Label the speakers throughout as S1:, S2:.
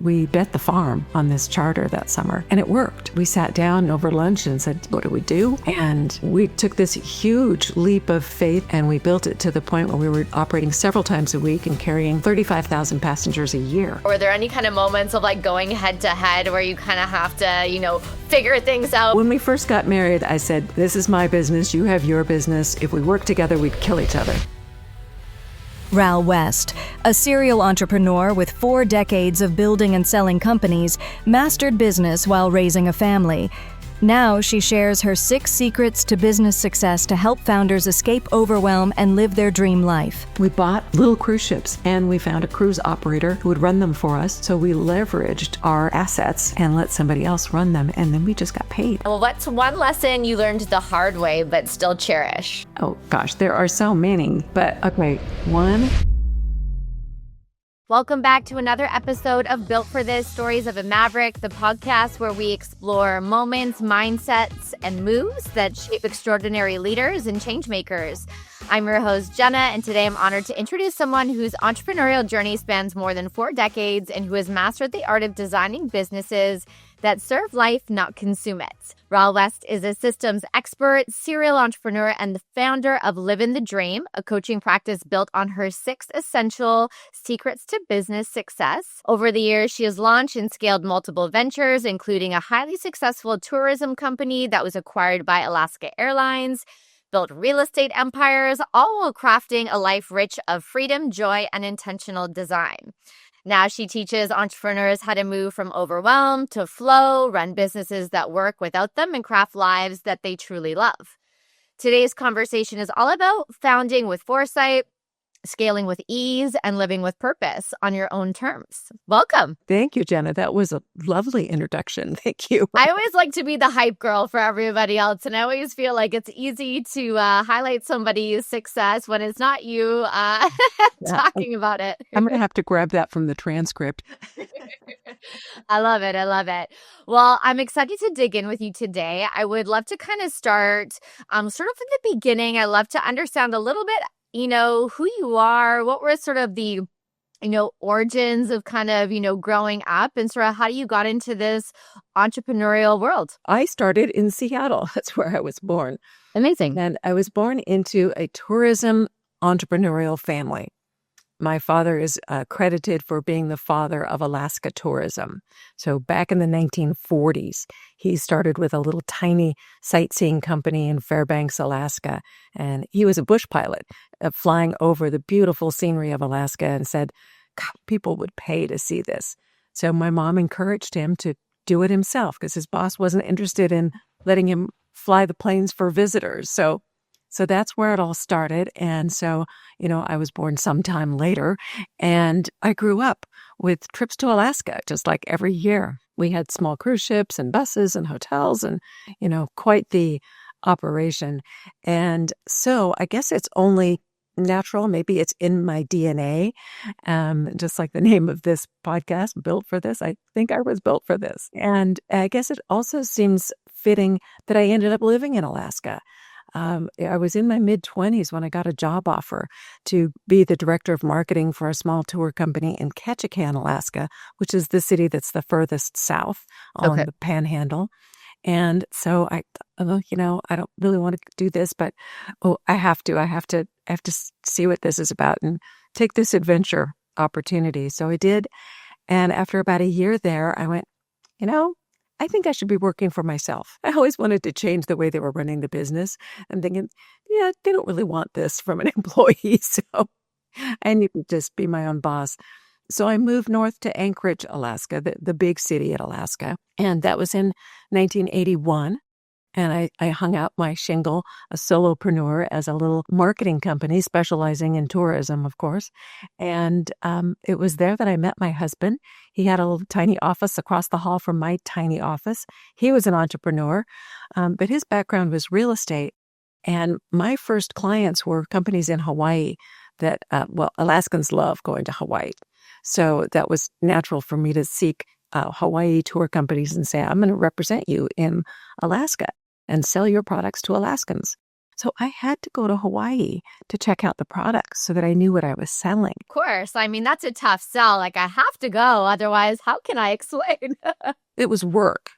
S1: we bet the farm on this charter that summer, and it worked. We sat down over lunch and said, what do we do? And we took this huge leap of faith, and we built it to the point where we were operating several times a week and carrying 35,000 passengers a year.
S2: Were there any kind of moments of like going head to head where you kind of have to, figure things out?
S1: When we first got married, I said, this is my business, you have your business. If we work together, we'd kill each other.
S3: Ral West, a serial entrepreneur with 4 decades of building and selling companies, mastered business while raising a family. Now she shares her 6 secrets to business success to help founders escape overwhelm and live their dream life.
S1: We bought little cruise ships, and we found a cruise operator who would run them for us. So we leveraged our assets and let somebody else run them, and then we just got paid.
S2: Well, what's one lesson you learned the hard way but still cherish?
S1: Oh gosh, there are so many, but okay, one.
S2: Welcome back to another episode of Built for This, Stories of a Maverick, the podcast where we explore moments, mindsets, and moves that shape extraordinary leaders and change makers. I'm your host, Jenna, and today I'm honored to introduce someone whose entrepreneurial journey spans more than 4 decades and who has mastered the art of designing businesses that serve life, not consume it. Ral West is a systems expert, serial entrepreneur, and the founder of Livin the Dream, a coaching practice built on her 6 essential secrets to business success. Over the years, she has launched and scaled multiple ventures, including a highly successful tourism company that was acquired by Alaska Airlines, built real estate empires, all while crafting a life rich of freedom, joy, and intentional design. Now she teaches entrepreneurs how to move from overwhelm to flow, run businesses that work without them, and craft lives that they truly love. Today's conversation is all about founding with foresight, scaling with ease, and living with purpose on your own terms. Welcome.
S1: Thank you, Jenna. That was a lovely introduction. Thank you.
S2: I always like to be the hype girl for everybody else, and I always feel like it's easy to highlight somebody's success when it's not you talking about it.
S1: I'm going to have to grab that from the transcript.
S2: I love it. I love it. Well, I'm excited to dig in with you today. I would love to kind of start sort of from the beginning. I'd love to understand a little bit who you are, what were sort of the, origins of kind of, growing up, and sort of how you got into this entrepreneurial world.
S1: I started in Seattle. That's where I was born.
S2: Amazing.
S1: And I was born into a tourism entrepreneurial family. My father is credited for being the father of Alaska tourism. So back in the 1940s, he started with a little tiny sightseeing company in Fairbanks, Alaska. And he was a bush pilot flying over the beautiful scenery of Alaska and said, God, people would pay to see this. So my mom encouraged him to do it himself because his boss wasn't interested in letting him fly the planes for visitors. So that's where it all started. And so, I was born sometime later, and I grew up with trips to Alaska, just like every year. We had small cruise ships and buses and hotels and, quite the operation. And so I guess it's only natural. Maybe it's in my DNA, just like the name of this podcast, Built for This. I think I was built for this. And I guess it also seems fitting that I ended up living in Alaska. I was in my mid-20s when I got a job offer to be the director of marketing for a small tour company in Ketchikan, Alaska, which is the city that's the furthest south on the Panhandle. And so I don't really want to do this, but I have to see what this is about and take this adventure opportunity. So I did. And after about a year there, I went, I think I should be working for myself. I always wanted to change the way they were running the business. I'm thinking, they don't really want this from an employee. So I need to just be my own boss. So I moved north to Anchorage, Alaska, the big city in Alaska. And that was in 1981. And I hung out my shingle, a solopreneur, as a little marketing company specializing in tourism, of course. And it was there that I met my husband. He had a little tiny office across the hall from my tiny office. He was an entrepreneur, but his background was real estate. And my first clients were companies in Hawaii that, Alaskans love going to Hawaii. So that was natural for me to seek Hawaii tour companies and say, I'm going to represent you in Alaska and sell your products to Alaskans. So I had to go to Hawaii to check out the products so that I knew what I was selling.
S2: Of course. I mean, that's a tough sell. Like, I have to go. Otherwise, how can I explain?
S1: It was work,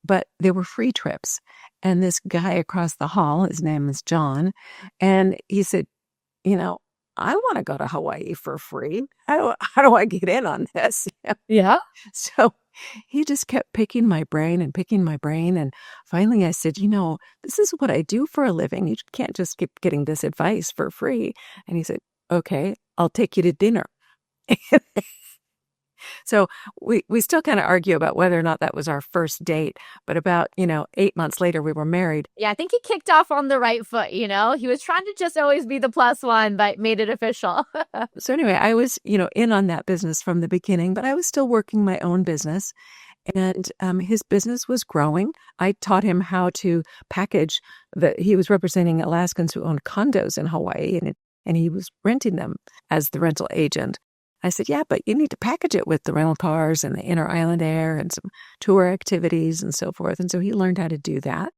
S1: but they were free trips. And this guy across the hall, his name is John, and he said, I want to go to Hawaii for free. How do I get in on this?
S2: Yeah.
S1: So he just kept picking my brain. And finally I said, this is what I do for a living. You can't just keep getting this advice for free. And he said, okay, I'll take you to dinner. So we still kind of argue about whether or not that was our first date. But about, 8 months later, we were married.
S2: Yeah, I think he kicked off on the right foot, He was trying to just always be the plus one, but made it official.
S1: So anyway, I was, in on that business from the beginning, but I was still working my own business. And his business was growing. I taught him how to package he was representing Alaskans who owned condos in Hawaii, and he was renting them as the rental agent. I said, yeah, but you need to package it with the rental cars and the inner island air and some tour activities and so forth. And so he learned how to do that.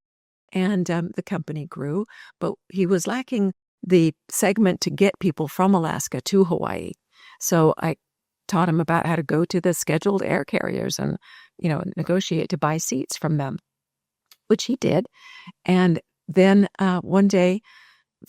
S1: And the company grew, but he was lacking the segment to get people from Alaska to Hawaii. So I taught him about how to go to the scheduled air carriers and, negotiate to buy seats from them, which he did. And then one day,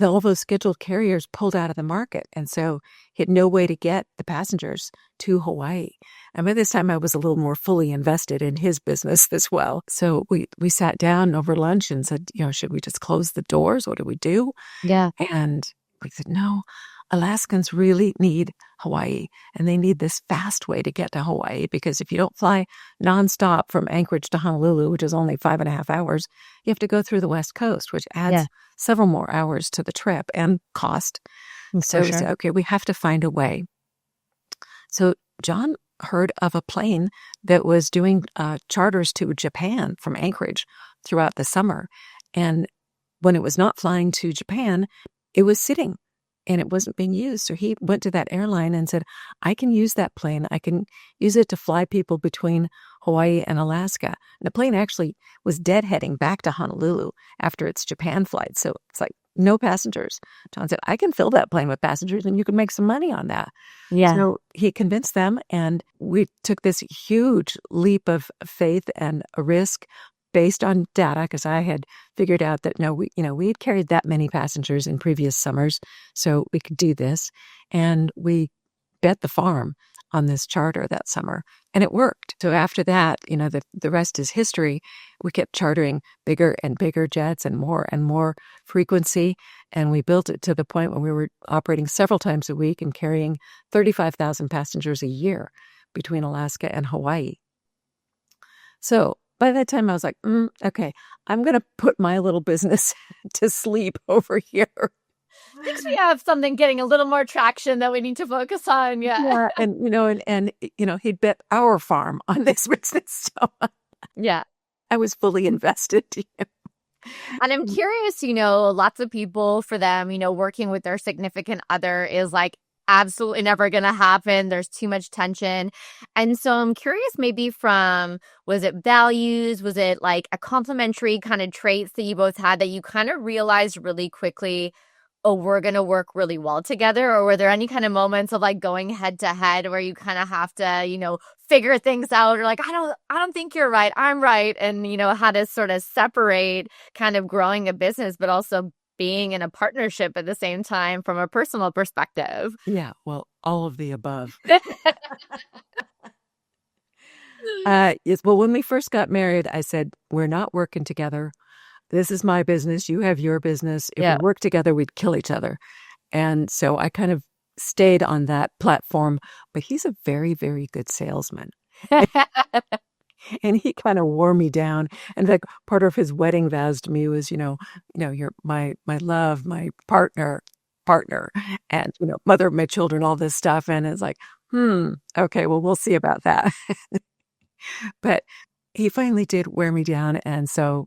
S1: all those scheduled carriers pulled out of the market. And so he had no way to get the passengers to Hawaii. And by this time, I was a little more fully invested in his business as well. So we sat down over lunch and said, should we just close the doors? What do we do?
S2: Yeah.
S1: And we said, no, Alaskans really need Hawaii. And they need this fast way to get to Hawaii, because if you don't fly nonstop from Anchorage to Honolulu, which is only 5.5 hours, you have to go through the West Coast, which adds several more hours to the trip and cost. So we said, okay, we have to find a way. So John heard of a plane that was doing charters to Japan from Anchorage throughout the summer. And when it was not flying to Japan, it was sitting and it wasn't being used. So he went to that airline and said, I can use that plane. I can use it to fly people between Hawaii and Alaska. And the plane actually was deadheading back to Honolulu after its Japan flight. So it's like no passengers. John said, I can fill that plane with passengers and you can make some money on that.
S2: Yeah.
S1: So he convinced them, and we took this huge leap of faith and a risk based on data, because I had figured out that we had carried that many passengers in previous summers, so we could do this. And we bet the farm on this charter that summer, and it worked. So after that, the rest is history. We kept chartering bigger and bigger jets and more frequency, and we built it to the point where we were operating several times a week and carrying 35,000 passengers a year between Alaska and Hawaii. So by that time, I was like, okay, I'm going to put my little business to sleep over here.
S2: I think we have something getting a little more traction that we need to focus on.
S1: Yeah. And he'd bet our farm on this business. So
S2: yeah,
S1: I was fully invested.
S2: And I'm curious, lots of people, for them, working with their significant other is like absolutely never going to happen. There's too much tension. And so I'm curious, maybe was it values? Was it like a complementary kind of traits that you both had that you kind of realized really quickly, oh, we're going to work really well together? Or were there any kind of moments of like going head to head where you kind of have to, figure things out, or like, I don't think you're right, I'm right. And, how to sort of separate kind of growing a business, but also being in a partnership at the same time from a personal perspective?
S1: Yeah, well, all of the above. Yes, well, when we first got married, I said, we're not working together. This is my business. You have your business. If we work together, we'd kill each other. And so I kind of stayed on that platform. But he's a very, very good salesman. And he kind of wore me down. And like part of his wedding vows to me was, you're my love, my partner, and, mother of my children, all this stuff. And it's like, okay, well, we'll see about that. But he finally did wear me down. And so,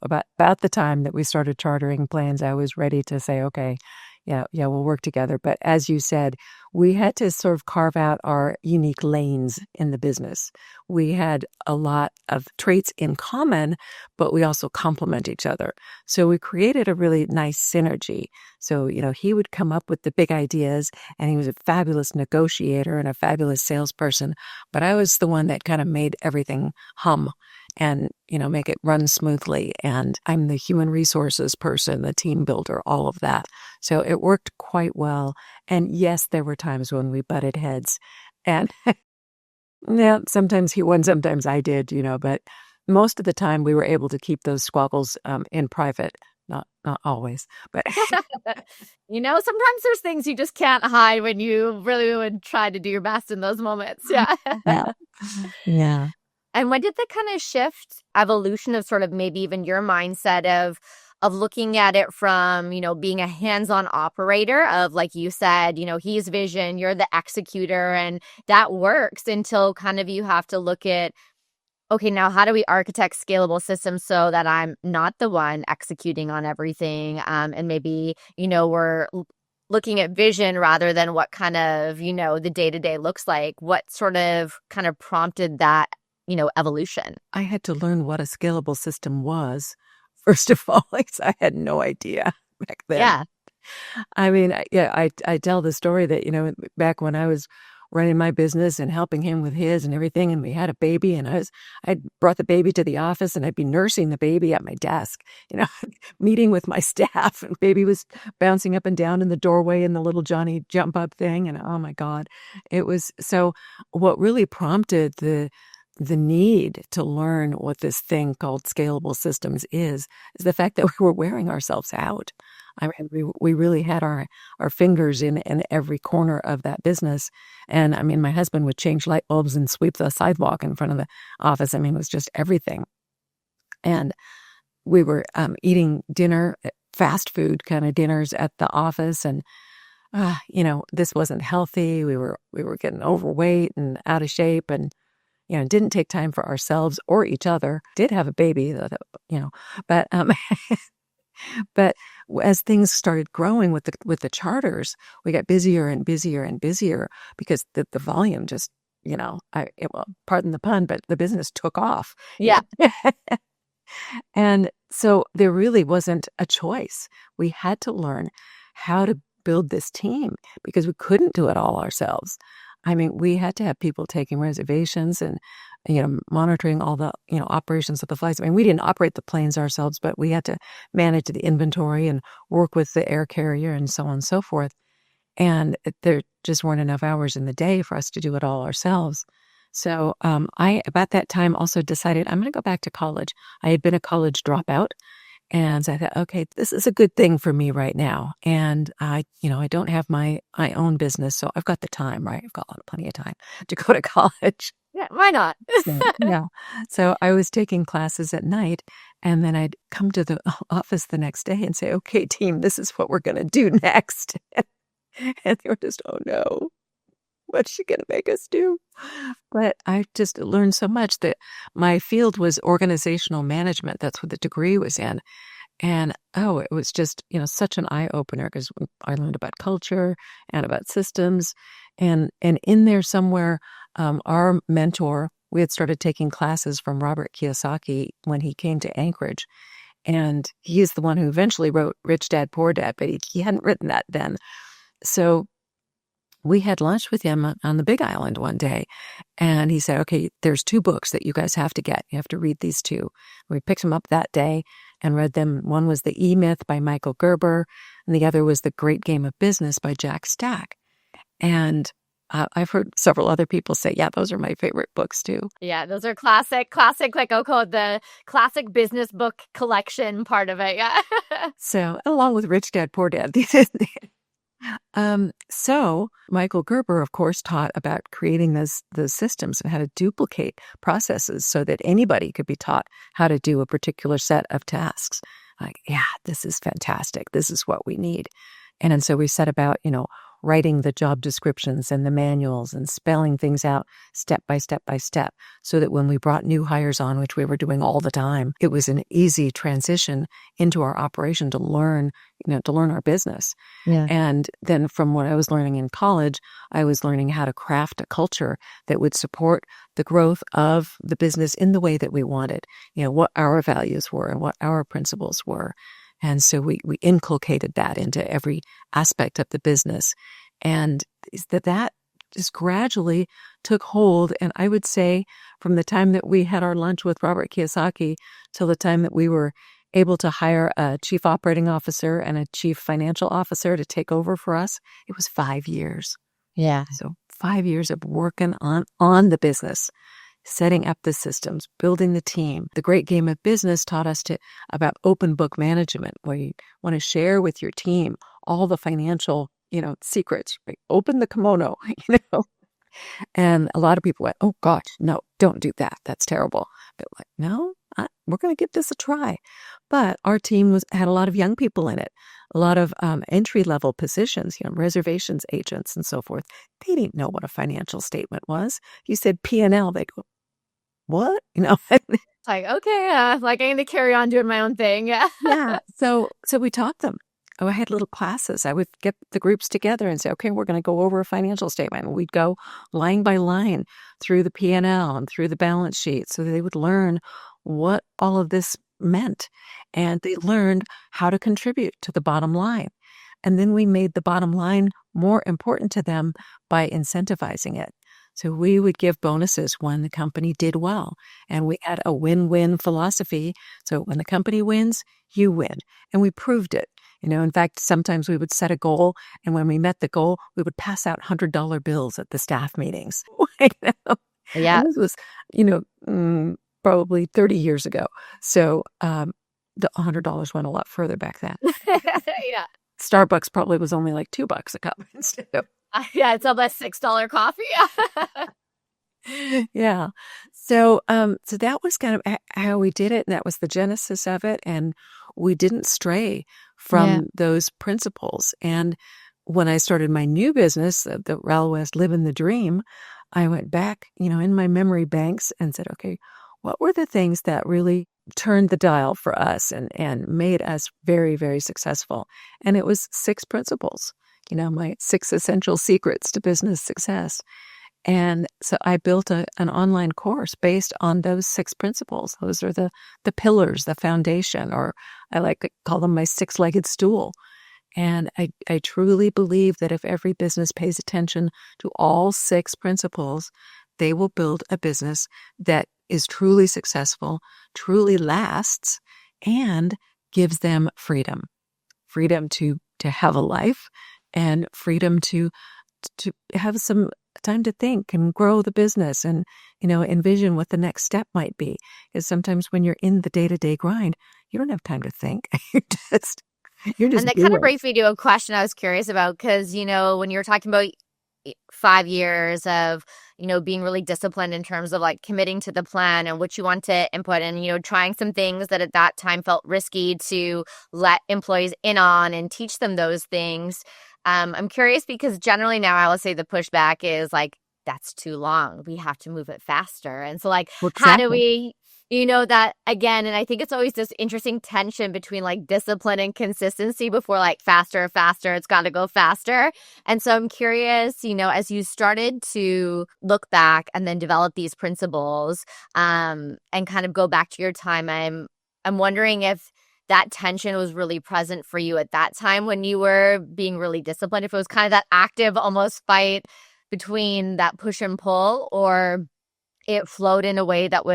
S1: about the time that we started chartering planes, I was ready to say, okay, yeah, we'll work together. But as you said, we had to sort of carve out our unique lanes in the business. We had a lot of traits in common, but we also complement each other. So we created a really nice synergy. So, he would come up with the big ideas, and he was a fabulous negotiator and a fabulous salesperson. But I was the one that kind of made everything hum and, make it run smoothly. And I'm the human resources person, the team builder, all of that. So it worked quite well. And yes, there were times when we butted heads. And yeah, sometimes he won, sometimes I did, but most of the time we were able to keep those squabbles in private. Not always, but
S2: Sometimes there's things you just can't hide when you really would try to do your best in those moments. Yeah.
S1: Yeah.
S2: And when did the kind of shift, evolution of sort of maybe even your mindset of looking at it from, being a hands-on operator of, like you said, he's vision, you're the executor, and that works until kind of you have to look at, okay, now how do we architect scalable systems so that I'm not the one executing on everything? And maybe, we're looking at vision rather than what kind of, the day-to-day looks like. What sort of kind of prompted that, evolution?
S1: I had to learn what a scalable system was. First of all, I had no idea back then.
S2: Yeah.
S1: I mean, I tell the story that, back when I was running my business and helping him with his and everything, and we had a baby, and I brought the baby to the office, and I'd be nursing the baby at my desk, meeting with my staff, and baby was bouncing up and down in the doorway in the little Johnny jump up thing, and oh my God, it was so. What really prompted the need to learn what this thing called scalable systems is the fact that we were wearing ourselves out. I mean, we really had our fingers in every corner of that business. And I mean, my husband would change light bulbs and sweep the sidewalk in front of the office. I mean, it was just everything. And we were eating dinner, fast food kind of dinners at the office. And, this wasn't healthy. We were getting overweight and out of shape, and didn't take time for ourselves or each other. Did have a baby, but but as things started growing with the charters, we got busier and busier and busier because the volume just, pardon the pun, but the business took off.
S2: Yeah.
S1: And so there really wasn't a choice. We had to learn how to build this team because we couldn't do it all ourselves. I mean, we had to have people taking reservations and, monitoring all the, operations of the flights. I mean, we didn't operate the planes ourselves, but we had to manage the inventory and work with the air carrier and so on and so forth. And there just weren't enough hours in the day for us to do it all ourselves. So I, about that time, also decided I'm going to go back to college. I had been a college dropout. And so I thought, okay, this is a good thing for me right now. And I don't have my own business, so I've got the time, right? I've got plenty of time to go to college.
S2: Yeah, why not?
S1: So I was taking classes at night, and then I'd come to the office the next day and say, okay, team, this is what we're going to do next. And they were just, oh no, what's she going to make us do? But I just learned so much that my field was organizational management. That's what the degree was in. And, it was just, such an eye-opener because I learned about culture and about systems. And in there somewhere, our mentor, we had started taking classes from Robert Kiyosaki when he came to Anchorage. And he is the one who eventually wrote Rich Dad, Poor Dad, but he hadn't written that then. So we had lunch with him on the Big Island one day, and he said, okay, there's 2 books that you guys have to get. You have to read these 2. We picked them up that day and read them. One was The E-Myth by Michael Gerber, and the other was The Great Game of Business by Jack Stack. And I've heard several other people say, yeah, those are my favorite books too.
S2: Yeah, those are classic, like I'll call it the classic business book collection part of it. Yeah.
S1: So along with Rich Dad, Poor Dad. So Michael Gerber, of course, taught about creating the systems and how to duplicate processes so that anybody could be taught how to do a particular set of tasks. Like, yeah, this is fantastic. This is what we need. And so we set about, writing the job descriptions and the manuals and spelling things out step by step by step, so that when we brought new hires on, which we were doing all the time, it was an easy transition into our operation to learn our business.
S2: Yeah.
S1: And then from what I was learning in college, I was learning how to craft a culture that would support the growth of the business in the way that we wanted, what our values were and what our principles were. And so we inculcated that into every aspect of the business. And that just gradually took hold. And I would say from the time that we had our lunch with Robert Kiyosaki till the time that we were able to hire a chief operating officer and a chief financial officer to take over for us, it was 5 years.
S2: Yeah.
S1: So 5 years of working on the business, setting up the systems, building the team. The great game of business taught us about open book management, where you want to share with your team all the financial, secrets. Right? Open the kimono, And a lot of people went, "Oh gosh, no, don't do that. That's terrible." But no, we're going to give this a try. But our team had a lot of young people in it, a lot of entry-level positions, reservations agents and so forth. They didn't know what a financial statement was. You said P&L, they go, "What?"
S2: It's like, okay, I'm going to carry on doing my own thing.
S1: Yeah. So we taught them. Oh, I had little classes. I would get the groups together and say, okay, we're going to go over a financial statement. And we'd go line by line through the P&L and through the balance sheet so that they would learn what all of this meant. And they learned how to contribute to the bottom line. And then we made the bottom line more important to them by incentivizing it. So we would give bonuses when the company did well. And we had a win-win philosophy. So when the company wins, you win. And we proved it. In fact, sometimes we would set a goal, and when we met the goal, we would pass out $100 bills at the staff meetings.
S2: Yeah.
S1: And this was, probably 30 years ago. So the $100 went a lot further back then.
S2: Yeah.
S1: Starbucks probably was only like $2 a cup instead of.
S2: Yeah, it's almost $6 coffee.
S1: Yeah. So that was kind of how we did it. And that was the genesis of it. And we didn't stray from those principles. And when I started my new business, the Ral West Livin the Dream, I went back, in my memory banks and said, okay, what were the things that really turned the dial for us and made us very, very successful? And it was 6 principles, my 6 essential secrets to business success. And so I built an online course based on those 6 principles. Those are the pillars, the foundation, or I like to call them my 6-legged stool. And I truly believe that if every business pays attention to all 6 principles, they will build a business that is truly successful, truly lasts, and gives them freedom. Freedom to have a life, and freedom to have some time to think and grow the business and, envision what the next step might be. Because sometimes when you're in the day-to-day grind, you don't have time to think. You're just
S2: And that
S1: doing.
S2: kind of brings me to a question I was curious about, because, when you're talking about 5 years of, being really disciplined in terms of committing to the plan and what you want to input and, trying some things that at that time felt risky to let employees in on and teach them those things. I'm curious because generally now I will say the pushback is that's too long. We have to move it faster. And so how do we, that again, and I think it's always this interesting tension between discipline and consistency before faster, it's got to go faster. And so I'm curious, as you started to look back and then develop these principles and kind of go back to your time, I'm wondering if that tension was really present for you at that time when you were being really disciplined, if it was kind of that active almost fight between that push and pull, or it flowed in a way that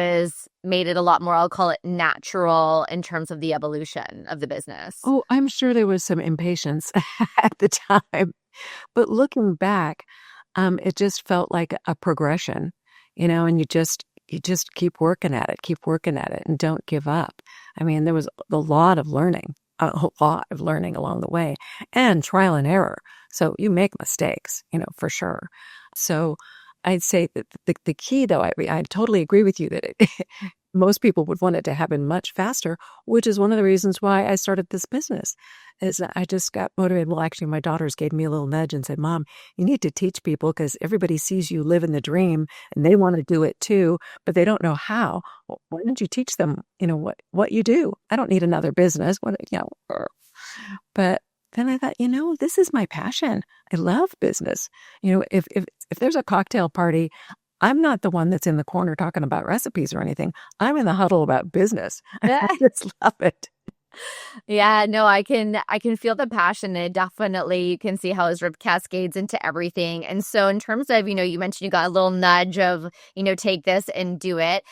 S2: made it a lot more, I'll call it natural in terms of the evolution of the business.
S1: Oh, I'm sure there was some impatience at the time. But looking back, it just felt like a progression, and you just keep working at it and don't give up. I mean, there was a lot of learning along the way, and trial and error. So you make mistakes, for sure. So I'd say that the key, though, I totally agree with you that most people would want it to happen much faster, which is one of the reasons why I started this business. Is that I just got motivated. Well, actually, my daughters gave me a little nudge and said, Mom, you need to teach people because everybody sees you live in the dream and they want to do it too, but they don't know how. Well, why don't you teach them, what you do? I don't need another business. But then I thought, this is my passion. I love business. If there's a cocktail party, I'm not the one that's in the corner talking about recipes or anything. I'm in the huddle about business. I just love it.
S2: Yeah, no, I can feel the passion. And definitely you can see how his rip cascades into everything. And so in terms of, you mentioned you got a little nudge of, take this and do it.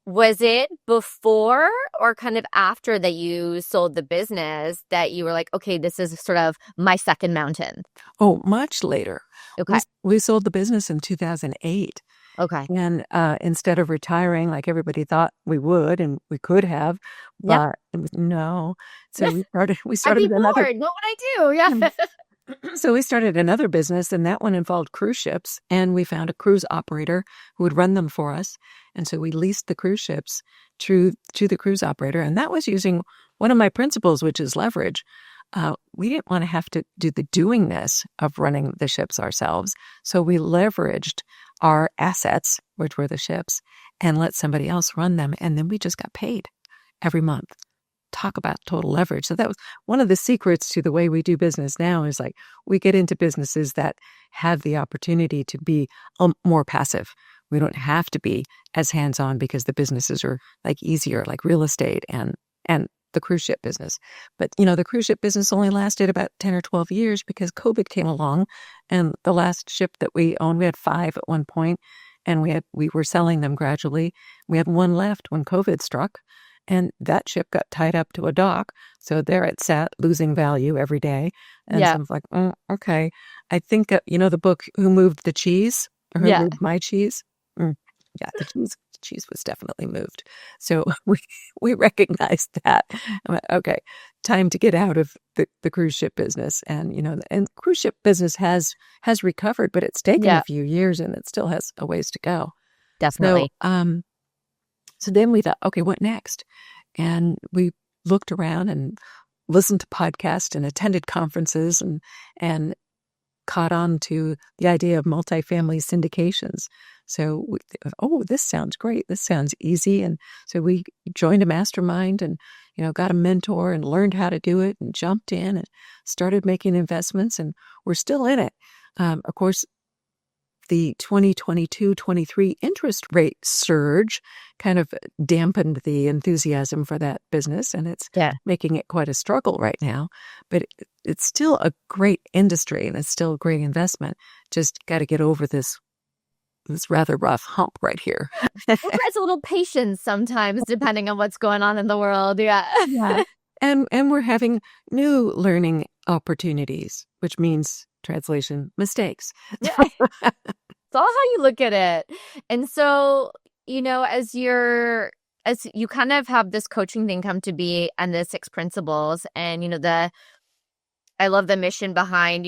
S2: Was it before or kind of after that you sold the business that you were like, okay, this is sort of my second mountain?
S1: Oh, much later.
S2: Okay.
S1: We sold the business in 2008.
S2: Okay.
S1: And instead of retiring like everybody thought we would, and we could have,
S2: Yep.
S1: but no. So we
S2: I'd
S1: started
S2: be
S1: another.
S2: bored. What would I do? Yeah.
S1: So we started another business, and that one involved cruise ships. And we found a cruise operator who would run them for us. And so we leased the cruise ships to the cruise operator. And that was using one of my principles, which is leverage. We didn't want to have to do the doingness of running the ships ourselves. So we leveraged our assets, which were the ships, and let somebody else run them. And then we just got paid every month. Talk about total leverage. So that was one of the secrets to the way we do business now is like we get into businesses that have the opportunity to be more passive. We don't have to be as hands-on because the businesses are like easier, like real estate and the cruise ship business. But, the cruise ship business only lasted about 10 or 12 years because COVID came along. And the last ship that we owned, we had 5 at one point, and we were selling them gradually. We had one left when COVID struck, and that ship got tied up to a dock. So there it sat, losing value every day. And so I was like, okay. I think, the book, Who Moved the Cheese? Or Who Moved My Cheese? Yeah, the cheese was definitely moved. So we recognized that. I went, okay, time to get out of the cruise ship business. And, and cruise ship business has recovered, but it's taken a few years and it still has a ways to go.
S2: Definitely.
S1: So then we thought, okay, what next? And we looked around and listened to podcasts and attended conferences and caught on to the idea of multifamily syndications. So, this sounds great. This sounds easy. And so we joined a mastermind and, got a mentor and learned how to do it and jumped in and started making investments. And we're still in it. Of course, the 2022-23 interest rate surge kind of dampened the enthusiasm for that business, and it's making it quite a struggle right now. But it's still a great industry, and it's still a great investment. Just got to get over this rather rough hump right here.
S2: It requires a little patience sometimes, depending on what's going on in the world. Yeah.
S1: And we're having new learning opportunities, which means translation mistakes.
S2: Yeah. It's all how you look at it. And so, as you kind of have this coaching thing come to be and the 6 principles and, I love the mission behind,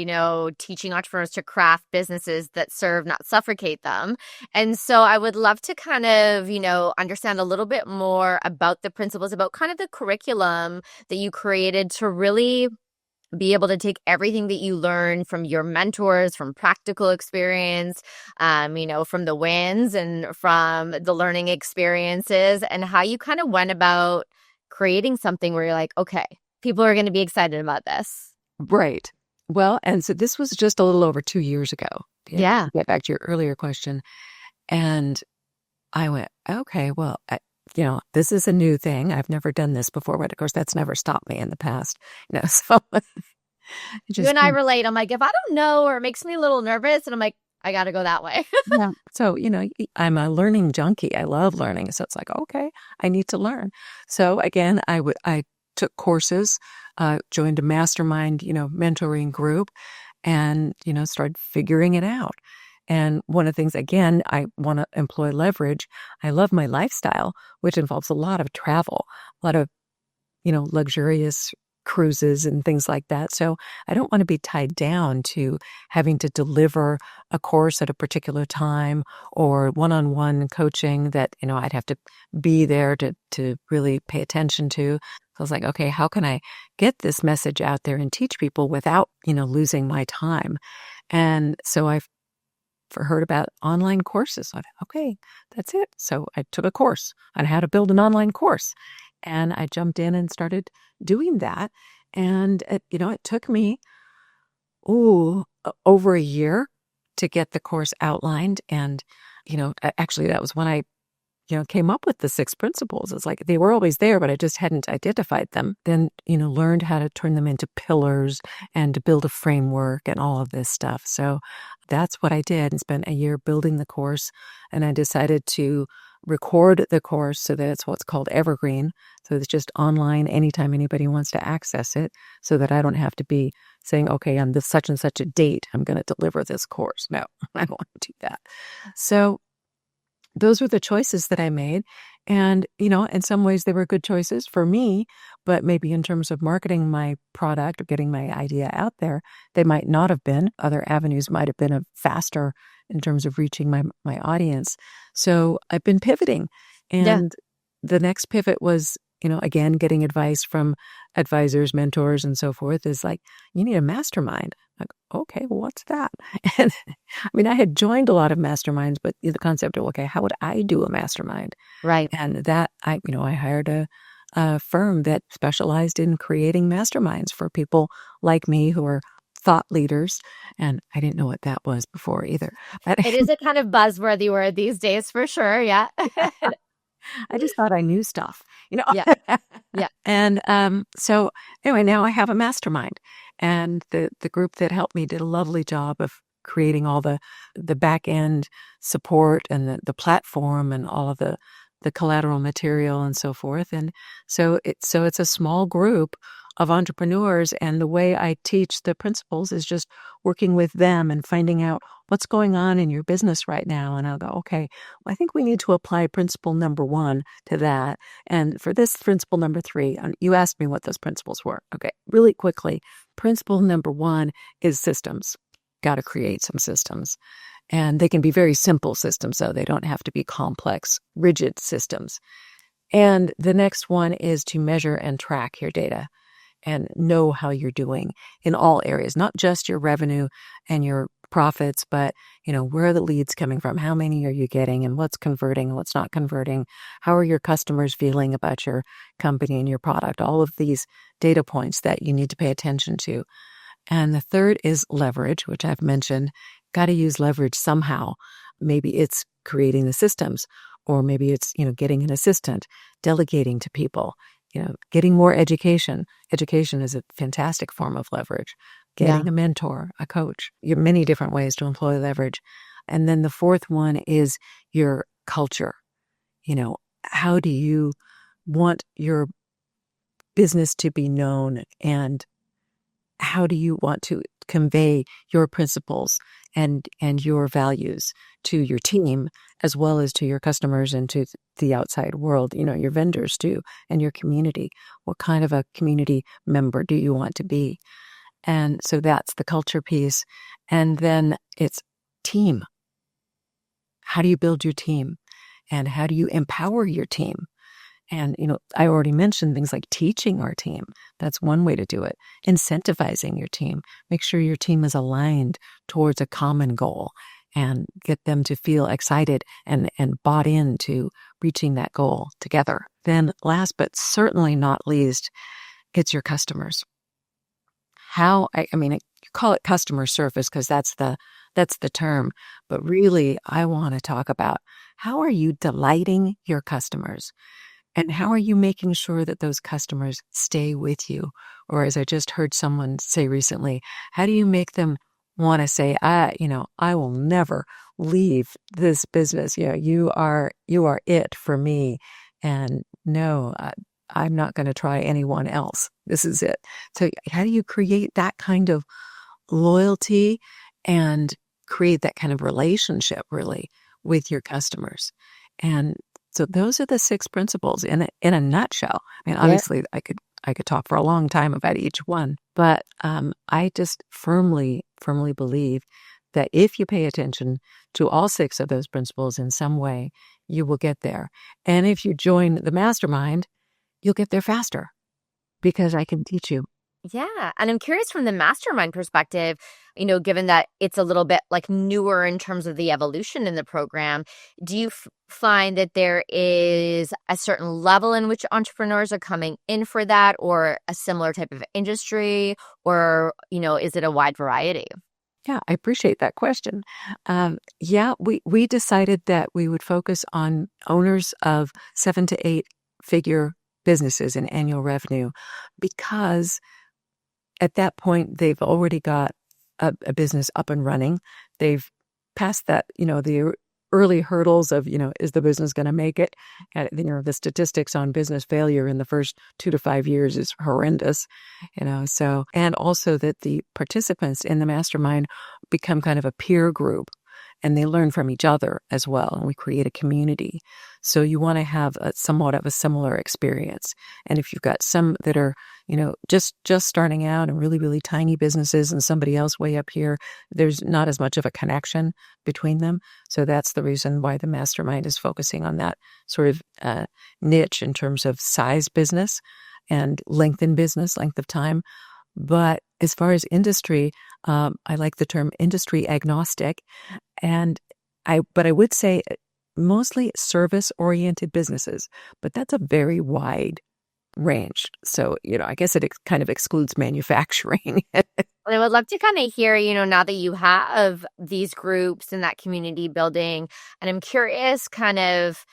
S2: teaching entrepreneurs to craft businesses that serve, not suffocate them. And so I would love to kind of, understand a little bit more about the principles, about kind of the curriculum that you created to really be able to take everything that you learn from your mentors, from practical experience, from the wins and from the learning experiences, and how you kind of went about creating something where you're like, okay, people are going to be excited about this.
S1: Right. Well, and so this was just a little over 2 years ago.
S2: Yeah.
S1: To get back to your earlier question. And I went, okay, well, this is a new thing. I've never done this before, but of course that's never stopped me in the past. So
S2: you and I relate. I'm like, if I don't know or it makes me a little nervous, and I'm like, I got to go that way.
S1: Yeah. So, I'm a learning junkie. I love learning. So it's like, okay, I need to learn. So again, I took courses, joined a mastermind, mentoring group, and, started figuring it out. And one of the things, again, I want to employ leverage. I love my lifestyle, which involves a lot of travel, a lot of, luxurious cruises and things like that. So I don't want to be tied down to having to deliver a course at a particular time or one-on-one coaching that, I'd have to be there to really pay attention to. So I was like, okay, how can I get this message out there and teach people without, losing my time? And so I heard about online courses. I thought, okay, that's it. So I took a course on how to build an online course. And I jumped in and started doing that. And, it took me, over a year to get the course outlined. And, actually that was when I, came up with the 6 principles. It's like they were always there, but I just hadn't identified them. Then, learned how to turn them into pillars and to build a framework and all of this stuff. So that's what I did and spent a year building the course. And I decided to record the course so that it's what's called evergreen. So it's just online anytime anybody wants to access it, so that I don't have to be saying, okay, on this such and such a date, I'm going to deliver this course. No, I don't want to do that. So those were the choices that I made. And, in some ways they were good choices for me, but maybe in terms of marketing my product or getting my idea out there, they might not have been. Other avenues might have been faster in terms of reaching my audience. So I've been pivoting. And the next pivot was, again, getting advice from advisors, mentors, and so forth is like, you need a mastermind. Like, okay, well, what's that? And I had joined a lot of masterminds, but the concept of, okay, how would I do a mastermind?
S2: Right.
S1: And that I hired a firm that specialized in creating masterminds for people like me who are thought leaders. And I didn't know what that was before either. But
S2: It is a kind of buzzworthy word these days for sure. Yeah.
S1: I just thought I knew stuff,
S2: Yeah. Yeah.
S1: And so anyway, now I have a mastermind, and the group that helped me did a lovely job of creating all the back end support and the platform and all of the collateral material and so forth. And so it's a small group of entrepreneurs, and the way I teach the principles is just working with them and finding out what's going on in your business right now. And I'll go, okay, well, I think we need to apply principle number 1 to that. And for this principle number 3, you asked me what those principles were. Okay, really quickly, principle number 1 is systems. Got to create some systems. And they can be very simple systems, though. They don't have to be complex, rigid systems. And the next one is to measure and track your data and know how you're doing in all areas, not just your revenue and your profits, but, where are the leads coming from? How many are you getting, and what's converting and what's not converting? How are your customers feeling about your company and your product? All of these data points that you need to pay attention to. And the third is leverage, which I've mentioned. Got to use leverage somehow. Maybe it's creating the systems, or maybe it's, getting an assistant, delegating to people, getting more education. Education is a fantastic form of leverage. Getting a mentor, a coach. You have many different ways to employ leverage. And then the fourth one is your culture. How do you want your business to be known, and how do you want to convey your principles and your values to your team, as well as to your customers and to the outside world, your vendors too, and your community? What kind of a community member do you want to be? And so that's the culture piece. And then it's team. How do you build your team? And how do you empower your team? And, I already mentioned things like teaching our team. That's one way to do it. Incentivizing your team. Make sure your team is aligned towards a common goal and get them to feel excited and bought into reaching that goal together. Then last but certainly not least, it's your customers. You call it customer service because that's the term, but really I want to talk about how are you delighting your customers? And how are you making sure that those customers stay with you? Or as I just heard someone say recently, how do you make them want to say, I will never leave this business. You are it for me. And no, I'm not going to try anyone else. This is it. So how do you create that kind of loyalty and create that kind of relationship really with your customers? And so those are the 6 principles in a nutshell. Obviously I I could talk for a long time about each one. But I just firmly believe that if you pay attention to all 6 of those principles in some way, you will get there. And if you join the mastermind, you'll get there faster because I can teach you.
S2: Yeah. And I'm curious from the mastermind perspective, given that it's a little bit like newer in terms of the evolution in the program, do you find that there is a certain level in which entrepreneurs are coming in for that, or a similar type of industry, or, is it a wide variety?
S1: Yeah, I appreciate that question. We decided that we would focus on owners of 7 to 8 figure businesses in annual revenue because at that point, they've already got a business up and running. They've passed that, the early hurdles of, is the business going to make it? And, the statistics on business failure in the first 2 to 5 years is horrendous, so, and also that the participants in the mastermind become kind of a peer group and they learn from each other as well. And we create a community. So you want to have somewhat of a similar experience. And if you've got some that are, just starting out and really, really tiny businesses and somebody else way up here, there's not as much of a connection between them. So that's the reason why the mastermind is focusing on that sort of niche in terms of size business and length in business, length of time. But as far as industry, I like the term industry agnostic. And I would say mostly service-oriented businesses, but that's a very wide range. So, I guess it kind of excludes manufacturing.
S2: I would love to kind of hear, now that you have these groups and that community building, and I'm curious kind of,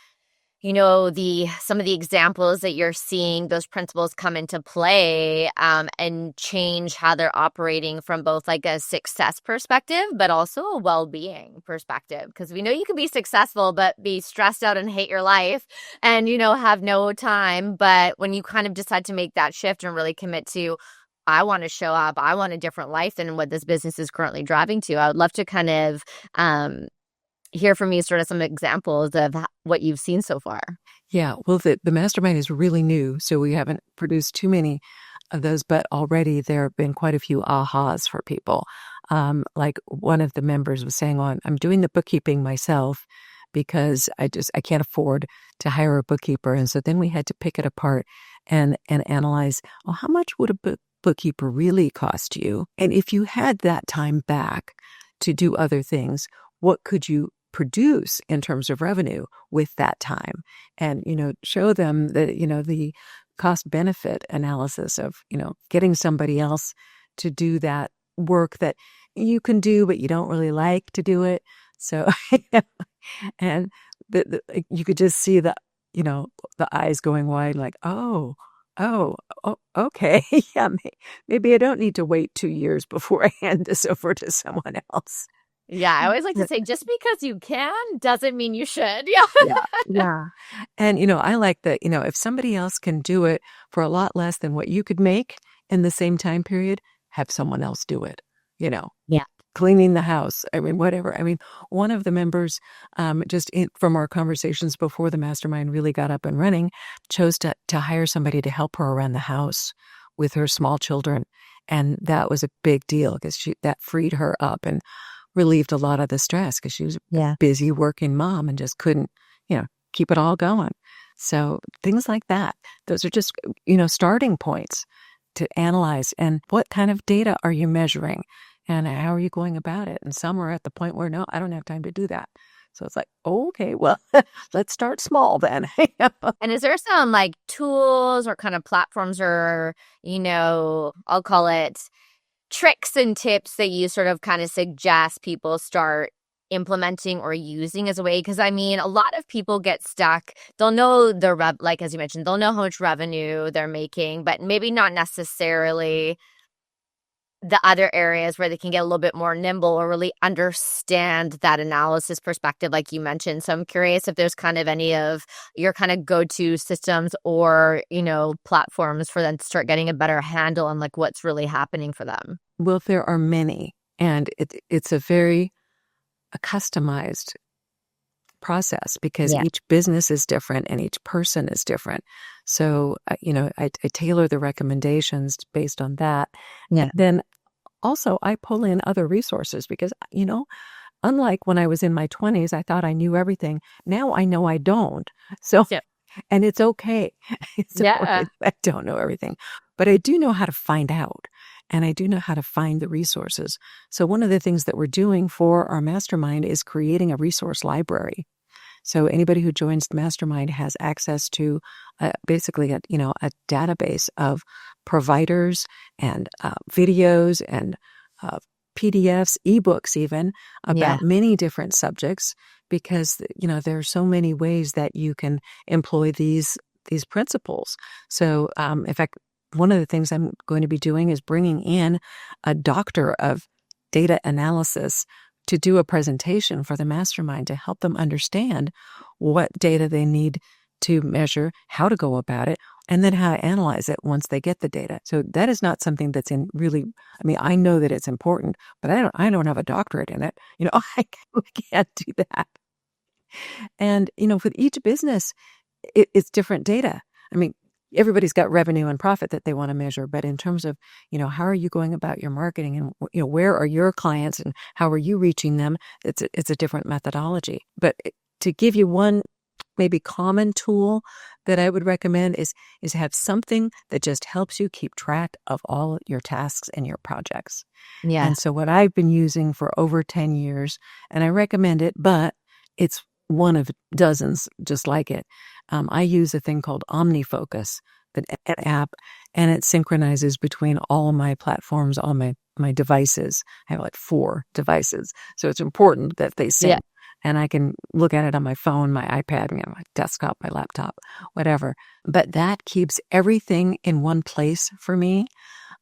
S2: some of the examples that you're seeing those principles come into play and change how they're operating from both like a success perspective, but also a well-being perspective. Because we know you can be successful, but be stressed out and hate your life and, have no time. But when you kind of decide to make that shift and really commit to, I want to show up, I want a different life than what this business is currently driving to, I would love to kind of hear from you sort of some examples of what you've seen so far.
S1: Yeah, well, the mastermind is really new, so we haven't produced too many of those, but already there have been quite a few ahas for people. Like one of the members was saying, I'm doing the bookkeeping myself because I can't afford to hire a bookkeeper. And so then we had to pick it apart and analyze, how much would a bookkeeper really cost you? And if you had that time back to do other things, what could you produce in terms of revenue with that time? And, show them that, the cost benefit analysis of, getting somebody else to do that work that you can do, but you don't really like to do it. So, and you could just see the eyes going wide, like, oh, okay. Yeah, maybe I don't need to wait 2 years before I hand this over to someone else.
S2: Yeah, I always like to say, just because you can doesn't mean you should. Yeah.
S1: Yeah. And, I like that, if somebody else can do it for a lot less than what you could make in the same time period, have someone else do it,
S2: Yeah.
S1: Cleaning the house. Whatever. One of the members, from our conversations before the mastermind really got up and running, chose to hire somebody to help her around the house with her small children. And that was a big deal because that freed her up and relieved a lot of the stress because she was a busy working mom and just couldn't, keep it all going. So things like that, those are just, starting points to analyze. And what kind of data are you measuring and how are you going about it? And some are at the point where, no, I don't have time to do that. So it's like, okay, well, let's start small then.
S2: And is there some like tools or kind of platforms or, I'll call it tricks and tips that you sort of kind of suggest people start implementing or using as a way? Because a lot of people get stuck. They'll know their like as you mentioned, they'll know how much revenue they're making, but maybe not necessarily the other areas where they can get a little bit more nimble or really understand that analysis perspective, like you mentioned. So I'm curious if there's kind of any of your kind of go-to systems or, platforms for them to start getting a better handle on like what's really happening for them.
S1: Well, there are many, and it's a very customized process because
S2: Yeah.
S1: each business is different and each person is different. So, I tailor the recommendations based on that.
S2: Yeah.
S1: Then also I pull in other resources because, unlike when I was in my 20s, I thought I knew everything. Now I know I don't. So,
S2: Yeah.
S1: and it's okay. It's
S2: Yeah.
S1: okay that I don't know everything, but I do know how to find out and I do know how to find the resources. So one of the things that we're doing for our mastermind is creating a resource library. So anybody who joins the mastermind has access to basically a database of providers and videos and uh, PDFs, ebooks even
S2: Yeah.
S1: about many different subjects because there are so many ways that you can employ these principles. So in fact, one of the things I'm going to be doing is bringing in a doctor of data analysis to do a presentation for the mastermind to help them understand what data they need to measure, how to go about it, and then how to analyze it once they get the data. So that is not something that's in really, I mean, I know that it's important, but I don't have a doctorate in it. I can't do that. And, with each business, it's different data. I mean, everybody's got revenue and profit that they want to measure, but in terms of, how are you going about your marketing and, where are your clients and how are you reaching them? It's a different methodology. But to give you one maybe common tool that I would recommend is have something that just helps you keep track of all your tasks and your projects.
S2: Yeah.
S1: And so what I've been using for over 10 years, and I recommend it, but it's one of dozens just like it. I use a thing called OmniFocus, an app, and it synchronizes between all of my platforms, all my devices. I have like 4 devices. So it's important that they sync.
S2: Yeah.
S1: And I can look at it on my phone, my iPad, my desktop, my laptop, whatever. But that keeps everything in one place for me.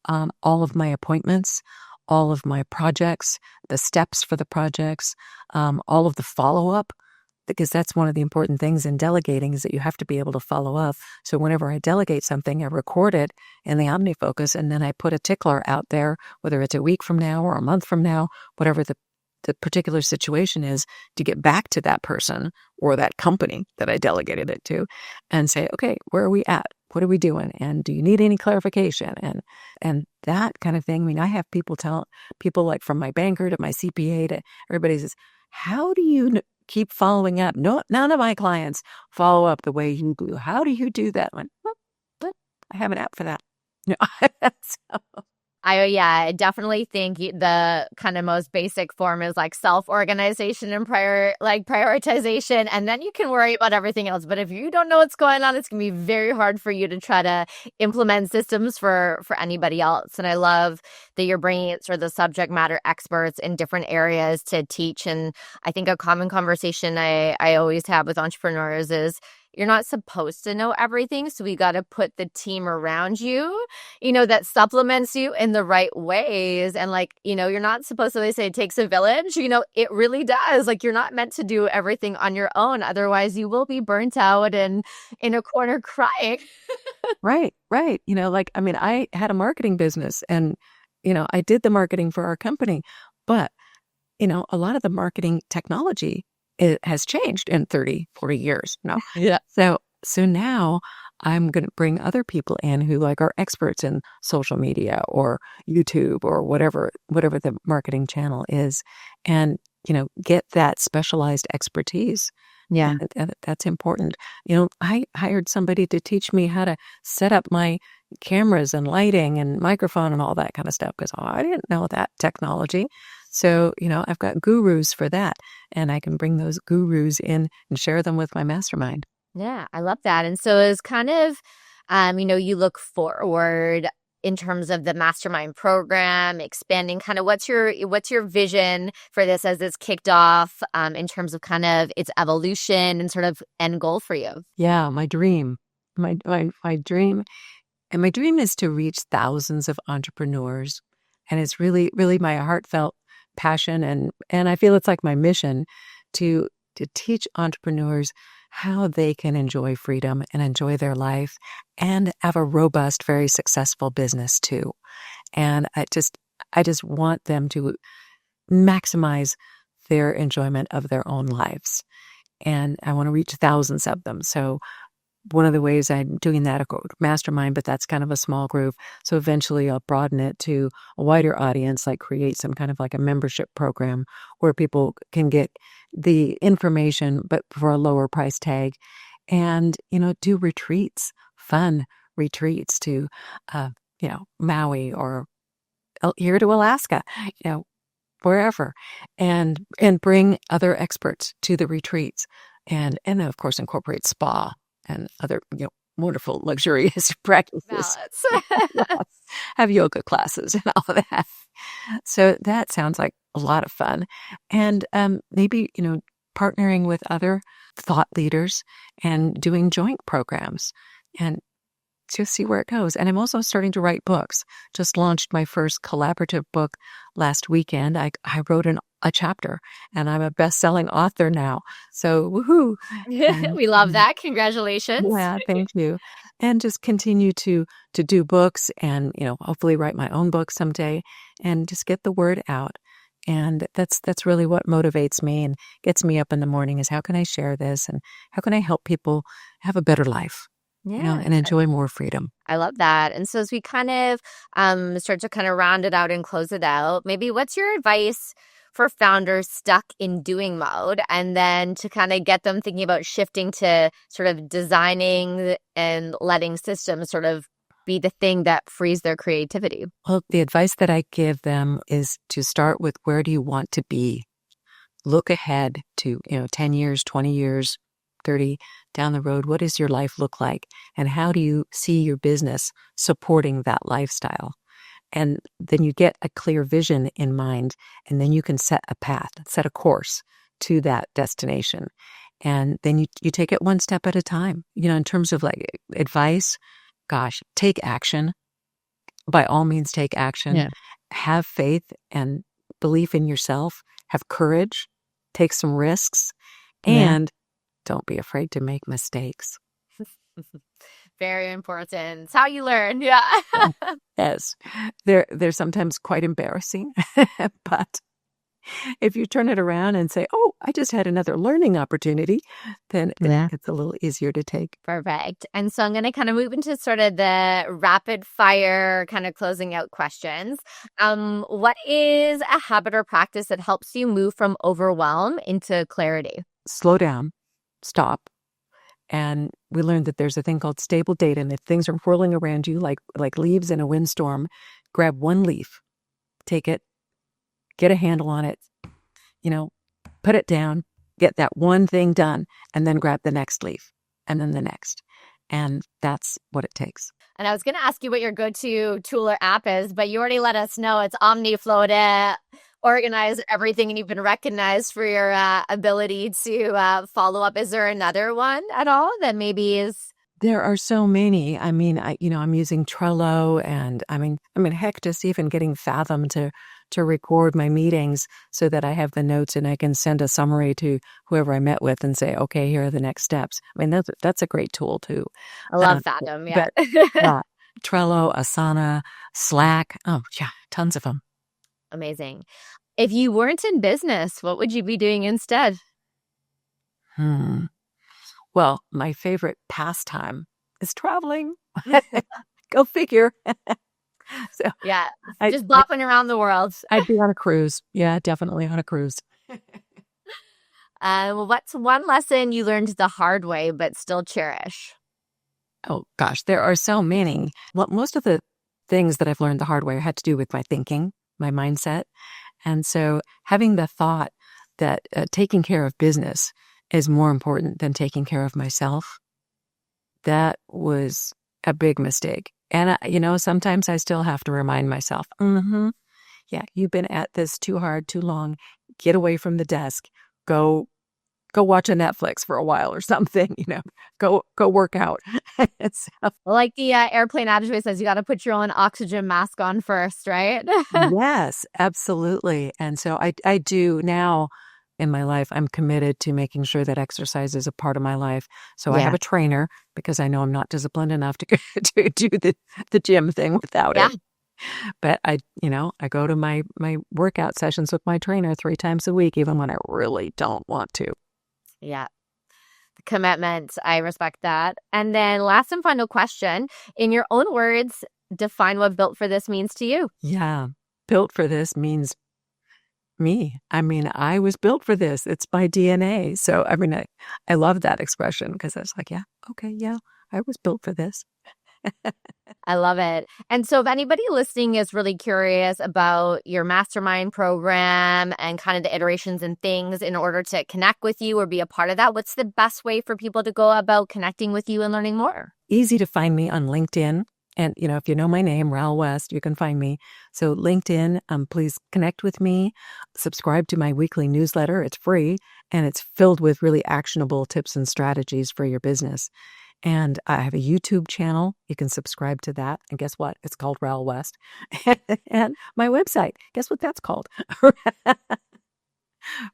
S1: All of my appointments, all of my projects, the steps for the projects, all of the follow-up, because that's one of the important things in delegating is that you have to be able to follow up. So whenever I delegate something, I record it in the OmniFocus, and then I put a tickler out there, whether it's a week from now or a month from now, whatever the particular situation is, to get back to that person or that company that I delegated it to and say, okay, where are we at? What are we doing? And do you need any clarification? And that kind of thing. I mean, I have people like from my banker to my CPA to everybody says, how do you keep following up? No, none of my clients follow up the way you do. How do you do that? Well, I have an app for that. So,
S2: I definitely think the kind of most basic form is like self-organization and prioritization, and then you can worry about everything else. But if you don't know what's going on, it's gonna be very hard for you to try to implement systems for anybody else. And I love that you're bringing sort of the subject matter experts in different areas to teach. And I think a common conversation I always have with entrepreneurs is, you're not supposed to know everything, so we got to put the team around you, that supplements you in the right ways. And you're not supposed to, they say it takes a village, it really does. Like, you're not meant to do everything on your own. Otherwise you will be burnt out and in a corner crying.
S1: Right. I had a marketing business and, I did the marketing for our company, but, a lot of the marketing technology it has changed in 30, 40 years.
S2: Yeah.
S1: So now I'm going to bring other people in who are experts in social media or YouTube or whatever the marketing channel is, and, get that specialized expertise.
S2: Yeah.
S1: And that's important. I hired somebody to teach me how to set up my cameras and lighting and microphone and all that kind of stuff because I didn't know that technology. So, I've got gurus for that, and I can bring those gurus in and share them with my mastermind.
S2: Yeah, I love that. And so it's kind of, you look forward in terms of the mastermind program, expanding kind of what's your vision for this as it's kicked off in terms of kind of its evolution and sort of end goal for you?
S1: Yeah, my dream, my dream. And my dream is to reach thousands of entrepreneurs. And it's really, really my heartfelt passion. And I feel it's like my mission to teach entrepreneurs how they can enjoy freedom and enjoy their life and have a robust, very successful business too. And I just want them to maximize their enjoyment of their own lives. and I want to reach thousands of them. So one of the ways I'm doing that, I go to Mastermind, but that's kind of a small group. So eventually I'll broaden it to a wider audience, like create some kind of like a membership program where people can get the information, but for a lower price tag. And, do retreats, fun retreats to, Maui or here to Alaska, wherever, and bring other experts to the retreats, and of course incorporate spa and other wonderful luxurious practices. Yes. Have yoga classes and all of that. So that sounds like a lot of fun, and maybe partnering with other thought leaders and doing joint programs and just see where it goes. And I'm also starting to write books. Just launched my first collaborative book last weekend. I wrote a chapter, and I'm a best-selling author now. So woohoo!
S2: We love that. Congratulations.
S1: Yeah, thank you. And just continue to do books, and hopefully write my own book someday, and just get the word out. And that's really what motivates me and gets me up in the morning, is how can I share this, and how can I help people have a better life? And enjoy more freedom.
S2: I love that. And so as we kind of start to kind of round it out and close it out, maybe what's your advice for founders stuck in doing mode, and then to kind of get them thinking about shifting to sort of designing and letting systems sort of be the thing that frees their creativity?
S1: Well, the advice that I give them is to start with, where do you want to be? Look ahead to 10 years, 20 years, 30 down the road. What does your life look like? And how do you see your business supporting that lifestyle? And then you get a clear vision in mind, and then you can set a path, set a course to that destination. And then you take it one step at a time. In terms of like advice, gosh, take action. By all means, take action.
S2: Yeah.
S1: Have faith and belief in yourself. Have courage. Take some risks. And don't be afraid to make mistakes.
S2: Very important. It's how you learn. Yeah.
S1: Yes. They're sometimes quite embarrassing, but if you turn it around and say, oh, I just had another learning opportunity, then it's a little easier to take.
S2: Perfect. And so I'm going to kind of move into sort of the rapid fire kind of closing out questions. What is a habit or practice that helps you move from overwhelm into clarity?
S1: Slow down, stop. And we learned that there's a thing called stable data. And if things are whirling around you like leaves in a windstorm, grab one leaf, take it, get a handle on it, put it down, get that one thing done, and then grab the next leaf, and then the next. And that's what it takes.
S2: And I was going to ask you what your go-to tool or app is, but you already let us know it's OmniFlow to organize everything, and you've been recognized for your ability to follow up. Is there another one at all that maybe is?
S1: There are so many. I mean, I'm using Trello, and heck, just even getting Fathom to record my meetings so that I have the notes and I can send a summary to whoever I met with and say, okay, here are the next steps. I mean, that's a great tool too.
S2: I love Fathom. Yeah.
S1: But, Trello, Asana, Slack. Oh yeah, tons of them.
S2: Amazing. If you weren't in business, what would you be doing instead?
S1: Well, my favorite pastime is traveling. Go figure. So
S2: yeah, just bopping around the world.
S1: I'd be on a cruise. Yeah, definitely on a cruise.
S2: What's one lesson you learned the hard way but still cherish?
S1: Oh, gosh, there are so many. Well, most of the things that I've learned the hard way had to do with my thinking, my mindset. And so having the thought that taking care of business is more important than taking care of myself, that was a big mistake. And, sometimes I still have to remind myself, yeah, you've been at this too hard, too long. Get away from the desk. Go watch a Netflix for a while or something, go work out.
S2: Like the airplane adage says, you got to put your own oxygen mask on first, right?
S1: Yes, absolutely. And so I do now in my life, I'm committed to making sure that exercise is a part of my life. So I have a trainer because I know I'm not disciplined enough to do the gym thing without it. But I go to my workout sessions with my trainer 3 times a week, even when I really don't want to.
S2: Yeah. commitment. I respect that. And then last and final question, in your own words, define what built for this means to you.
S1: Yeah. Built for this means me. I mean, I was built for this. It's my DNA. So, I mean, I love that expression because I was like, yeah, okay, yeah, I was built for this.
S2: I love it. And so if anybody listening is really curious about your mastermind program and kind of the iterations and things in order to connect with you or be a part of that, what's the best way for people to go about connecting with you and learning more?
S1: Easy to find me on LinkedIn. And, if you know my name, Ral West, you can find me. So LinkedIn, please connect with me. Subscribe to my weekly newsletter. It's free, and it's filled with really actionable tips and strategies for your business. And I have a YouTube channel. You can subscribe to that. And guess what? It's called Ral West. And my website, guess what that's called?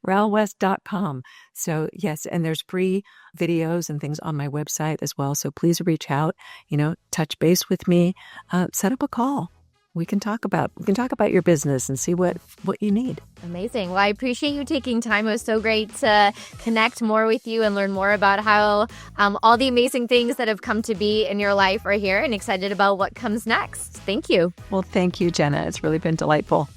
S1: ralwest.com. So yes, and there's free videos and things on my website as well. So please reach out, touch base with me, set up a call. We can talk about your business and see what you need.
S2: Amazing. Well, I appreciate you taking time. It was so great to connect more with you and learn more about how all the amazing things that have come to be in your life are here, and excited about what comes next. Thank you.
S1: Well, thank you, Jenna. It's really been delightful.